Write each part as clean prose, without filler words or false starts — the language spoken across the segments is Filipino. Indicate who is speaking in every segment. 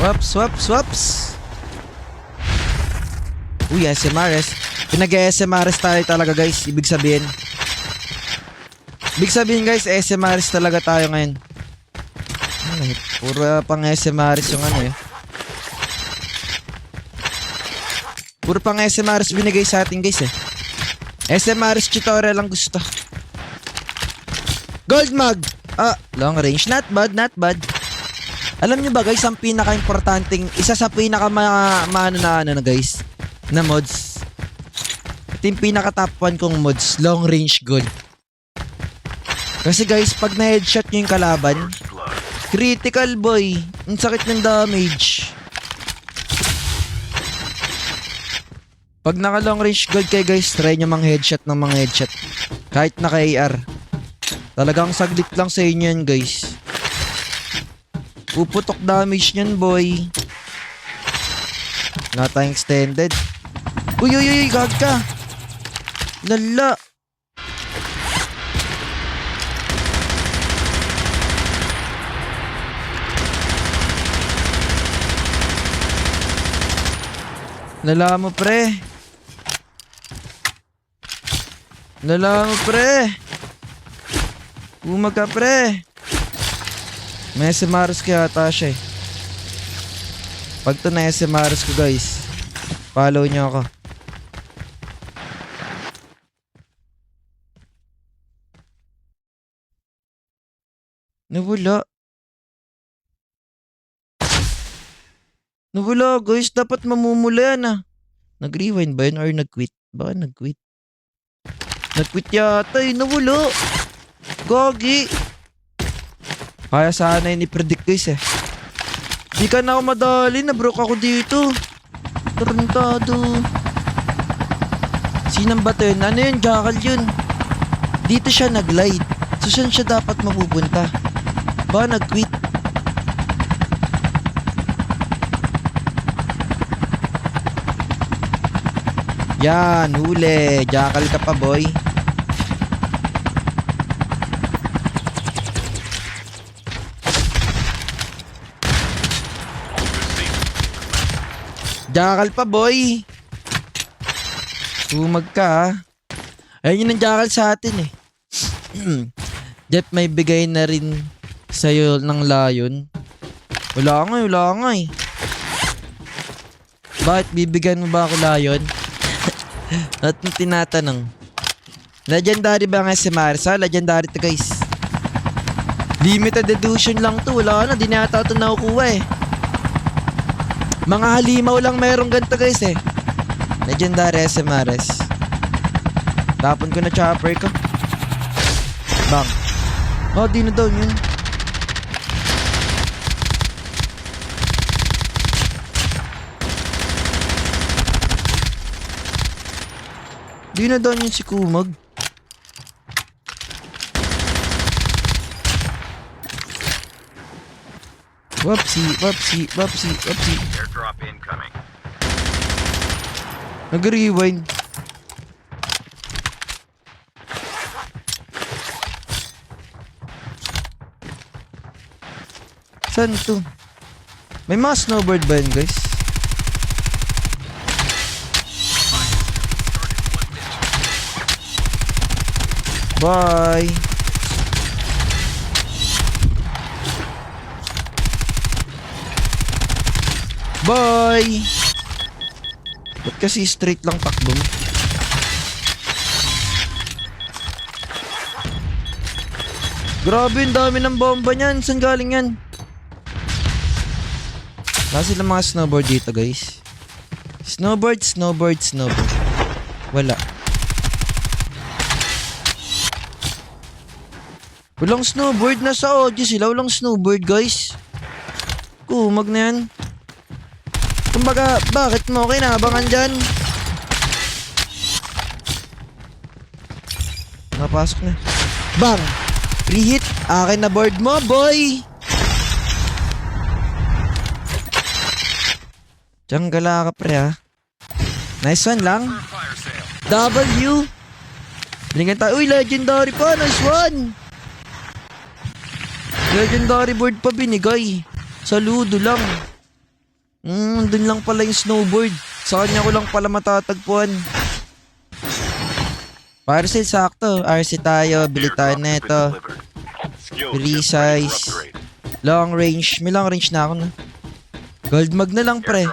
Speaker 1: Swaps. Uy, SMRS. Pinag-SMRS tayo talaga guys. Ibig sabihin guys, SMRS talaga tayo ngayon. Puro pang SMRS yung ano eh. Puro pang SMRS binigay sa atin guys eh. SMRS tutorial lang gusto. Gold mag. Long range. Not bad. Alam nyo ba guys, ang pinaka-importanting, isa sa pinaka-maano na guys, na mods. Ito yung pinaka-top 1 kong mods, long range gold. Kasi guys, pag na-headshot nyo yung kalaban, critical boy. Ang sakit ng damage. Pag naka-long range gold kayo guys, try nyo mang headshot ng mga headshot. Kahit naka-AR. Talagang saglit lang sa inyo yan guys. Puputok damage nyan boy. Wala tayong extended. Uy, gag ka. Lala. Lala mo pre. Umaga pre. May SMRS kaya ata siya eh. Pag to na SMRS ko guys, follow nyo ako. Nawala guys, dapat mamumula yan ah. Nag-rewind ba yun or nag-quit? Baka nag-quit. Nag-quit yata eh, nawala. Gagi. Kaya sana yun i-predict guys eh. Di ka na ako madali, na-broke ako dito. Tarantado. Sinang ba to yun? Ano yun? Jackal yun. Dito siya nag-glide. So saan siya dapat mapupunta? Ba nag-quit? Yan, huli. Jackal ka pa boy. Jackal pa boy. Tumag ka ha. Ayun yung jackal sa atin eh. Jeff, may bigay na rin sa'yo ng lion. Wala nga eh. Bakit bibigyan mo ba ako lion? At tinatanong. Legendary ba ang SMRS? Legendary to guys. Limited edition lang to. Wala na, di na yata ito nakukuha eh. Mga halimaw lang mayroong ganito guys eh. Legendary SMRS. Tapon ko na chopper ko. Bang. Di na down yun. Di na down yun si Kumag. Whoopsie.
Speaker 2: Airdrop incoming.
Speaker 1: Nag-rewind. Saan to? May mga snowboard ba yun guys? Bye. Bye! Ba't kasi straight lang takbo mo? Grabe, ang dami ng bomba niyan. Saan galing yan? Wala silang mga snowboard dito guys. Snowboard. Wala. Walang snowboard. Nasa audio sila. Walang snowboard guys. Kumag na yan. Kumbaga, bakit mo kinabangan dyan? Napasok na. Bang! Free hit. Akin na board mo, boy! Diyan gala ka pre ha. Nice one lang. W. Binigyan tayo. Uy, legendary pa. Nice one. Legendary board pa binigay. Saludo lang. Dun lang pala yung snowboard. Sa kanya ko lang pala matatagpuan. Parcel, sakto. RC tayo. Bili tayo neto. Resize. Long range. May long range na ako na. Gold mag na lang, pre.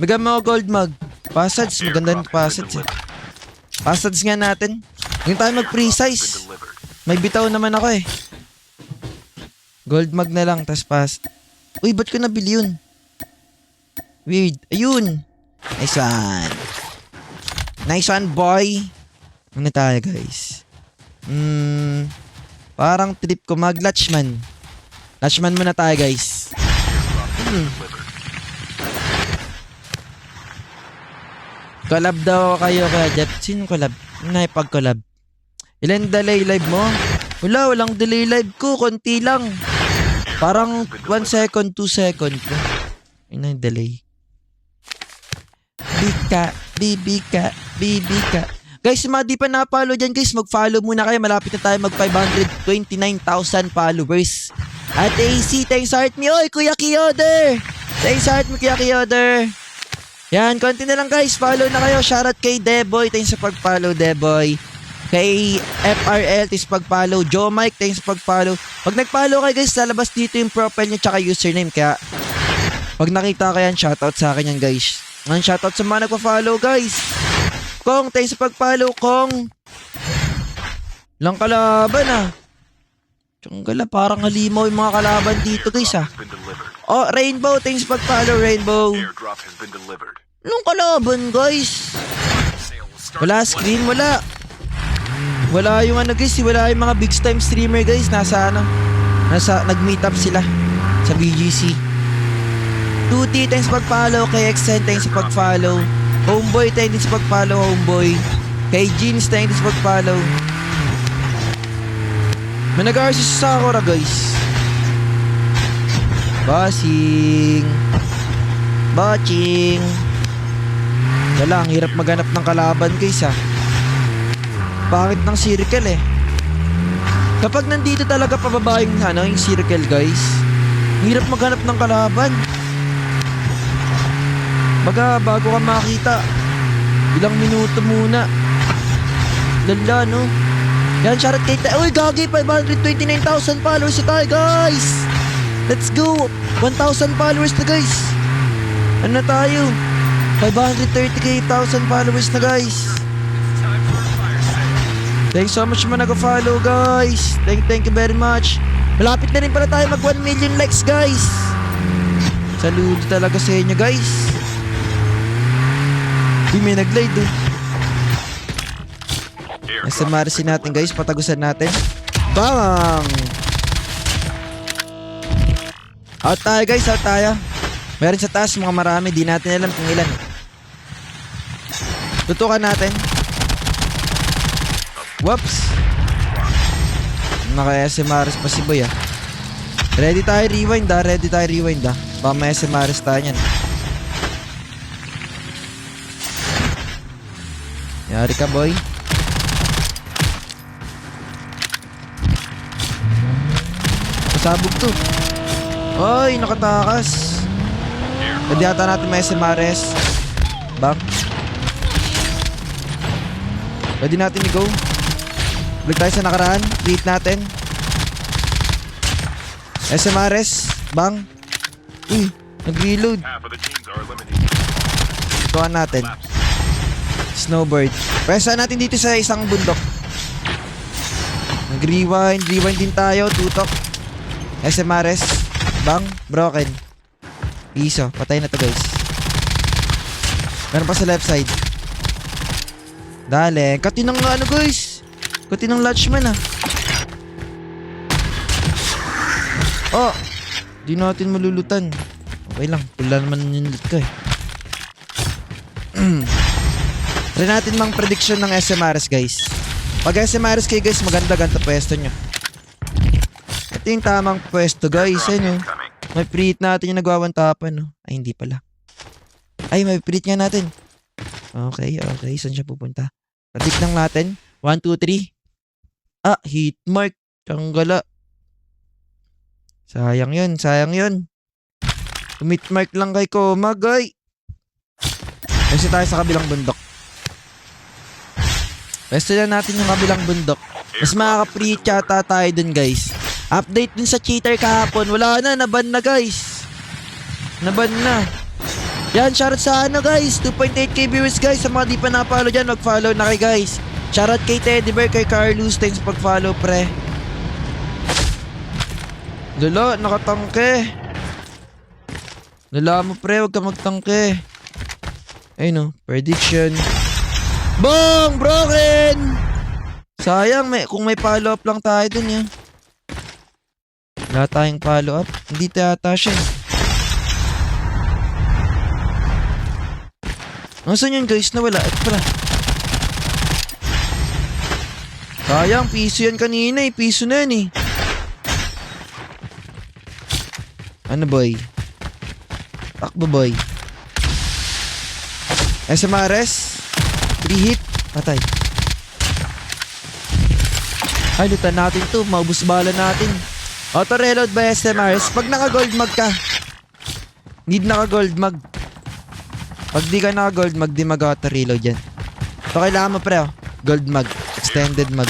Speaker 1: Bigyan mo ako gold mag. Passage. Maganda yung passage eh. Passage nga natin. Ngayon tayo mag-precise. May bitaw naman ako eh. Gold mag na lang. Tas pass. Uy, ba't ko nabili yun? Weird. Ayun. Nice one. Nice one, boy. Ano tayo, guys? Parang trip ko mag-latchman. Latchman muna tayo, guys. Collab daw kayo kaya Jeff. Sino collab? Naipag-collab. Ilan delay live mo? Walang delay live ko. Konti lang. Parang 1 second, 2 second. Yun ang delay. Bibika. Guys, yung mga di pa na-follow dyan, guys, mag-follow muna kayo. Malapit na tayo mag 529,000 followers. At AC, thanks heart me. Oy, Kuya Kiyoder. Thanks heart me, Kuya Kiyoder. Yan, konti na lang, guys. Follow na kayo. Shoutout kay Deboy. Thanks sa pag-follow, Deboy. Kay FRL, thanks sa pag-follow. Joe Mike, thanks sa pag-follow. Pag nag-follow kayo, guys, lalabas dito yung profile nyo tsaka username. Kaya, pag nakita ko yan, shoutout sa akin yan, guys. Ngayon, shoutout sa mga nagpa-follow, guys. Kong, thanks sa pag-follow, Kong. Lang kalaban, ah. Tiyonggala, parang halimaw yung mga kalaban dito, guys, ah. Oh, Rainbow, thanks sa pag-follow, Rainbow. Anong kalaban, guys? Wala screen, wala. Wala yung ano, guys, wala yung mga big time streamer, guys. Nasa nag-meet up sila sa BGC. Tuti, thanks sa pag-follow. Kay Exen, thanks sa pag-follow. Homeboy, thanks sa pag-follow, Homeboy. Kay Jeans, thanks sa pag-follow. May nag-RC sa Sakura, guys. Botching. Wala, ang hirap maghanap ng kalaban, guys, ah. Pangit ng circle, eh. Kapag nandito talaga pababa yung circle, guys, ang hirap maghanap ng kalaban. Baga, bago ka makita, ilang minuto muna. Lala, no? Yan, shoutout kay uy, gagi, 529,000 followers na tayo, guys! Let's go! 1,000 followers na, guys! Ano na tayo? 530,000 followers na, guys! Thanks so much mga nag-follow, guys! Thank you very much! Malapit na rin pala tayo mag 1 million likes, guys! Saludo talaga sa inyo, guys! Di may nag-glide, oh. SMRC natin, guys. Patagusan natin. Bang! Out tayo, guys. Out tayo. Meron sa taas mga marami. Di natin alam kung ilan. Tutukan natin. Whoops! Naka-SMRS pa si Boy, ah. Ready tayo rewind, ah. Baka may SMRS tayo yan. Yari ka, boy. Pasabog to. Oy, nakatakas. Pwede yata natin may SMRS. Bang. Pwede natin i-go. Balik tayo sa nakaraan. Beat natin. SMRS. Bang. Uy, nag-reload. Tukan natin. Snowbird. Pwesa natin dito sa isang bundok. Nag-rewind din tayo. Tutok. SMRS. Bang. Broken. Piso. Patay na to, guys. Meron pa sa left side. Dale. Kati ng guys. Kati ng Latchman, ah. Oh. Di natin malulutan. Okay lang. Pula naman yung loot ko, eh. Try natin mang prediction ng SMRS, guys. Pag SMRS kayo, guys, maganda ganito pwesto nyo. Ito yung tamang pwesto, guys. Ayun, may pre-hit natin yung nagwawantapan, no? Ay, hindi pala. Ay, may pre-hit nga natin. Okay. Saan siya pupunta? Predict lang natin. 1, 2, 3. Ah, hit mark. Tanggala. Sayang yun. Tumitmark lang kay Komag, ay. Kasi tayo sa kabilang bundok. Pwesto na natin yung kabilang bundok. Mas makaka-free yata tayo dun, guys. Update din sa cheater kahapon. Wala na, naban na, guys. Naban na. Yan, shoutout sa ano, guys. 2.8k viewers, guys. Sa mga di pa na-follow dyan, mag-follow na kayo, guys. Shoutout kay Teddy Bear, kay Carlos. Thanks sa pag-follow, pre. Lolo, nakatangke. Lala mo, pre. Huwag ka magtangke. Ayun, no. Prediction. Bong! Broken! Sayang, kung may follow-up lang tayo dun, yan. Wala tayong follow-up. Hindi yata siya. Nasaan yun, guys? Nawala. Ito pala. Sayang, piso yan kanina eh. Piso na yan eh. Ano, boy? Takbo, boy. SMRS. 3 hit. Patay. Ay, lutan natin to. Maubos bala natin. Auto reload by SMRS. Pag naka-gold mag ka. Need naka-gold mag. Pag di ka naka-gold mag, di mag-auto reload yan. Ito kailangan mo, pre, oh. Gold mag. Extended mag.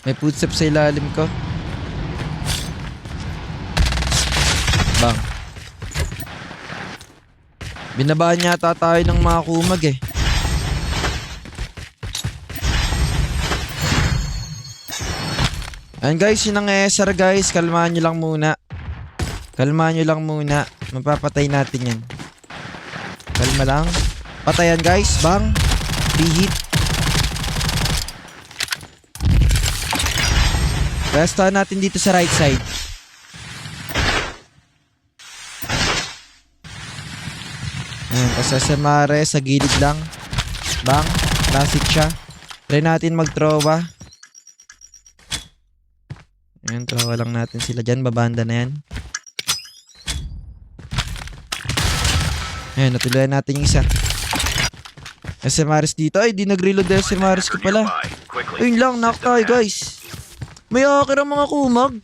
Speaker 1: May footstep sa ilalim ko. Bang. Binabaan yata tayo ng mga kumag eh. Ayan guys, yun ang ESR guys. Kalmahan nyo lang muna. Kalmahan nyo lang muna. Mapapatay natin yan. Kalma lang. Patayan guys. Bang. Rehit. Restahan natin dito sa right side. Ayan, tapos SMR sa gilid lang. Bang. Classic siya. Try natin mag-trowa. Ayan, trowa lang natin sila dyan. Babanda na yan. Ayan, natuloyan natin yung isa. SMRs dito. Ay, di nag-reload na SMRs ko pala. Ayun lang, knock tayo guys. May akira mga kumag.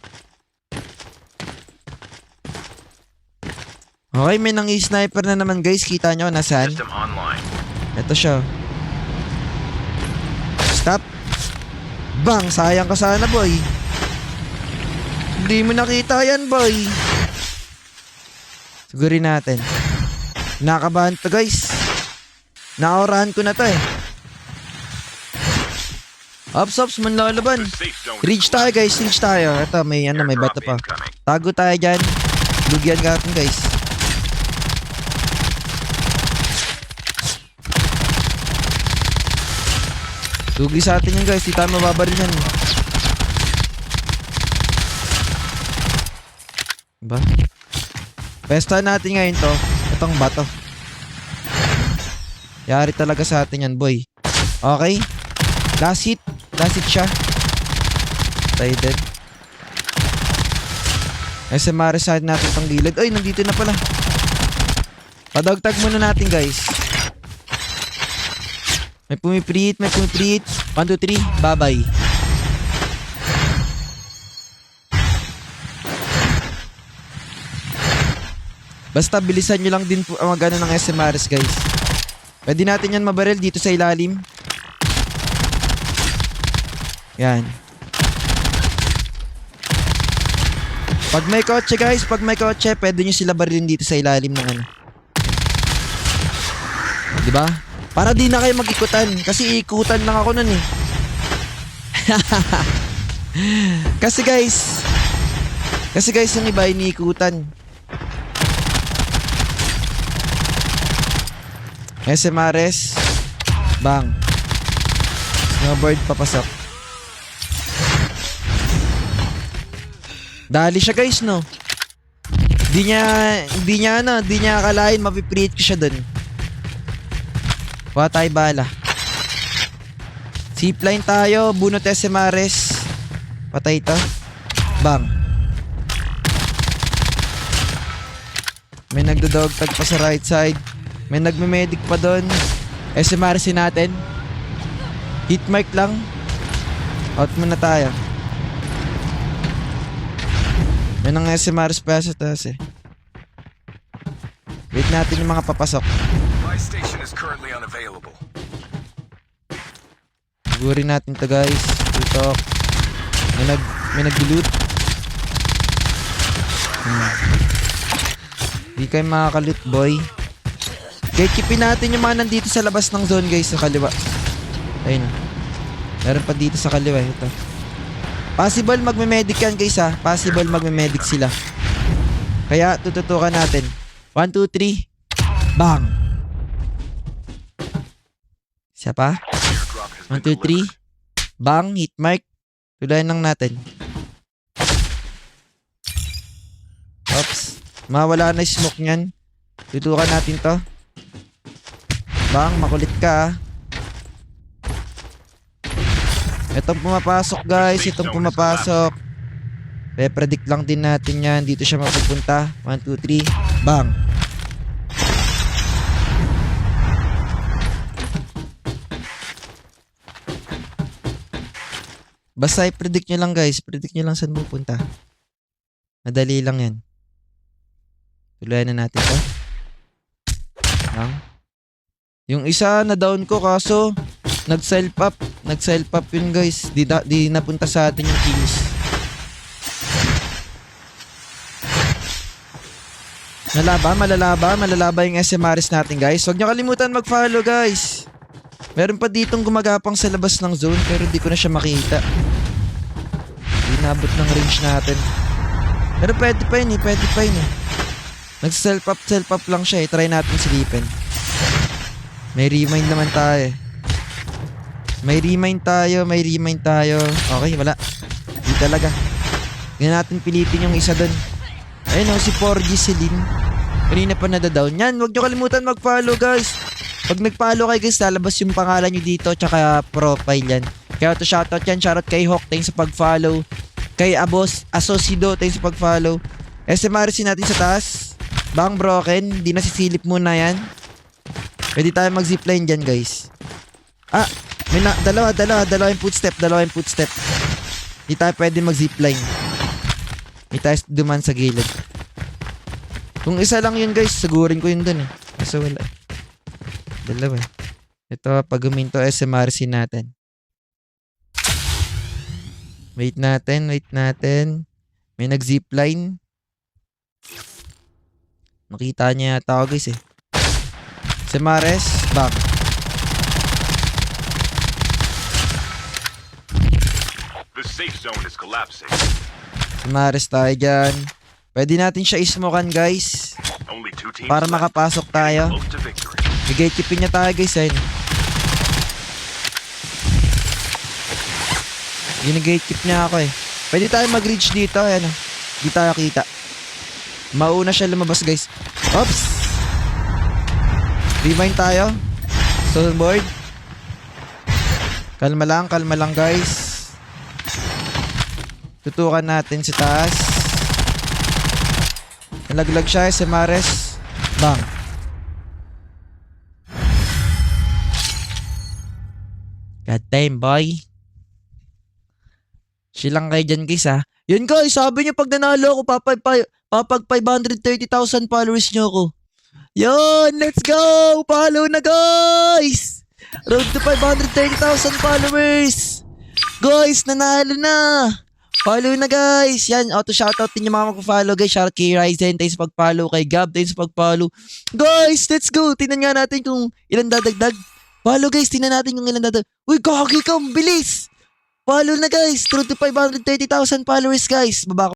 Speaker 1: Okay, may nang-i-sniper na naman guys. Kita nyo, nasaan? Ito siya. Stop. Bang, sayang ka sana boy. Hindi mo nakita yan boy. Sigurin natin. Nakabahan to guys. Naorahan ko na to eh. Ops, manlalaban. Reach tayo guys, reach tayo. Ito, may bato pa. Tago tayo dyan. Lugyan natin guys. Lugi sa atin yan guys, di tayo mababaril yan. Diba? Pesta natin ngayon to. Itong bato. Yari talaga sa atin yan boy. Okay. Last hit siya. Tayo dead. SMR side natin itong gilid. Ay, nandito na pala. Padagtag muna natin guys. May pumiprit. 1, 2, 3, bye-bye. Basta bilisan nyo lang din po ang magano ng SMRs guys. Pwede natin yan mabaril dito sa ilalim. Yan. Pag may kotse guys, pwede nyo sila barilin dito sa ilalim ng ano. Diba? Para di na kayo mag-ikutan. Kasi ikutan lang ako nun eh. Kasi guys, yung iba iniikutan. SMRS. Bang. Snowboard papasok. Dali siya guys no. Di niya akalain mapipreat ko siya dun. Kuha tayo bala. Zipline tayo. Bunot SMRS. Patay ito. Bang. May nagdodogtag pa sa right side. May nagme-medic pa doon. SMRC natin. Hitmark lang. Out muna tayo. Yan ang SMRs pa sa taas eh. Wait natin yung mga papasok.
Speaker 2: My station is currently unavailable.
Speaker 1: Sigurin natin to guys. Tutok. May nag-loot. Di kayo makakaloot boy. Gatekeepin natin yung mga nandito sa labas ng zone guys. Sa kaliwa. Ayun. Meron pa dito sa kaliwa. Ito. Possible magme-medic yan guys ha. Possible magme-medic sila. Kaya tututukan natin. 1, 2, 3. Bang! Isa pa? 1, 2, 3. Bang! Hit mark. Tulayan lang natin. Oops. Mawala na yung smoke nyan. Tutukan natin to. Bang! Makulit ka ah. Itong pumapasok guys. Itong pumapasok. Predict lang din natin yan. Dito siya mapupunta. 1, 2, 3. Bang! Basta i-predict nyo lang guys. Predict nyo lang saan pupunta. Madali lang yan. Tuluyan na natin to. Bang! Yung isa na down ko kaso nag-self up. Nag-self up yun guys. Di napunta sa atin yung kills. Malalaba yung SMRs natin guys. Huwag nyo kalimutan mag-follow guys. Meron pa ditong gumagapang sa labas ng zone pero di ko na siya makita. Di nabot ng range natin. Pero pwede pa yun eh. Nag-self up lang siya eh. Try natin silipin. May remind naman tayo eh. May remind tayo. Okay, wala. Di talaga. Ganyan natin pilitin yung isa dun. Ayun o, si 4G Celine. Kanina pa nadadown. Yan, huwag nyo kalimutan mag-follow guys. Pag nag-follow kayo guys, lalabas yung pangalan nyo dito tsaka profile yan. Kaya to shoutout yan. Shoutout kay Hawk, thanks sa pag-follow. Kay Abos, Asosido, thanks sa pag-follow. SMRC natin sa taas. Bang broken. Di nasisilip muna yan. Pwede tayo mag-zipline dyan guys. Ah, may dalawa yung footstep. Di tayo pwede mag-zipline. May tayo duman sa gilid. Kung isa lang yun guys, sigurin ko yun dun eh. Kasi wala. Dalawa eh. Ito, pag huminto SMRC natin. Wait natin. May nag-zipline. Nakita niya yata ako guys eh. SMRS, back.
Speaker 2: The safe zone is collapsing.
Speaker 1: SMRS tayo dyan. Pwede natin siya ismokan guys.
Speaker 2: Only 2 teams
Speaker 1: Para
Speaker 2: left.
Speaker 1: makapasok tayo.
Speaker 2: Close to victory.
Speaker 1: I-gatekeepin niya tayo guys eh. Gine-gatekeep niya ako eh. Pwede tayo mag-reach dito. Ayan o. Di tayo kita. Mauna siya lumabas guys. Oops! Rewind tayo. Stoneboard. Kalma lang guys. Tutukan natin sa taas. Nalaglag siya SMRS. Bang. God damn boy. Chill lang kayo dyan guys ha. Yun guys, sabi niyo pag nanalo ako papag 530,000 followers niyo ako. Yun, let's go! Follow na guys! Road to 530,000 followers! Guys, nanalo na! Follow na guys! Yan, auto shoutout din yung mga magpa-follow guys. Shoutout kay Ryzen, tayo sa pag-follow. Kay Gab, tayo sa pag-follow. Guys, let's go! Tingnan nga natin kung ilan dadagdag. Follow guys, tingnan natin kung ilan dadagdag. Uy, kaki ka, bilis! Follow na guys! Road to 530,000 followers guys! Baba